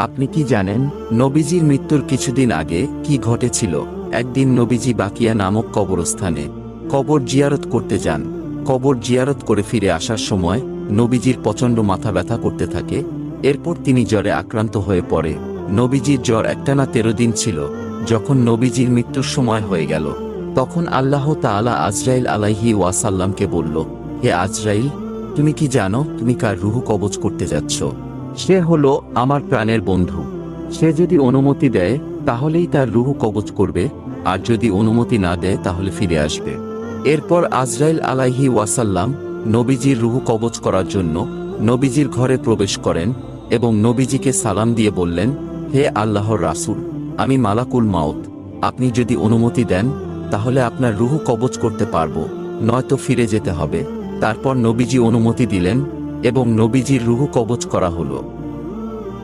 আপনি কি জানেন নবীজির মৃত্যুর কিছুদিন আগে কি ঘটেছিল? একদিন নবীজি বাকিয়া নামক কবরস্থানে কবর জিয়ারত করতে যান। কবর জিয়ারত করে ফিরে আসার সময় নবীজির প্রচণ্ড মাথা ব্যথা করতে থাকে। এরপর তিনি জ্বরে আক্রান্ত হয়ে পড়ে। নবীজির জ্বর একটানা 13 দিন ছিল। যখন নবীজির মৃত্যুর সময় হয়ে গেল, তখন আল্লাহ তাআলা আজরাইল আলাইহি ওয়াসাল্লামকে বলল, হে আজরাইল, তুমি কি জানো তুমি কার রূহ কবজ করতে যাচ্ছ? সে হলো আমার প্রাণের বন্ধু। সে যদি অনুমতি দেয় তাহলেই তার রূহ কবজ করবে, আর যদি অনুমতি না দেয় তাহলে ফিরে আসবে। এরপর আজরাইল আলাইহি ওয়াসাল্লাম নবীজির রূহ কবজ করার জন্য নবীজির ঘরে প্রবেশ করেন এবং নবীজিকে সালাম দিয়ে বললেন, হে আল্লাহর রাসূল, আমি মালাকুল মাউত। আপনি যদি অনুমতি দেন তাহলে আপনার রূহ কবজ করতে পারবো, নয়তো ফিরে যেতে হবে। তারপর নবীজি অনুমতি দিলেন এবং নবীজির রূহ কবজ করা হলো।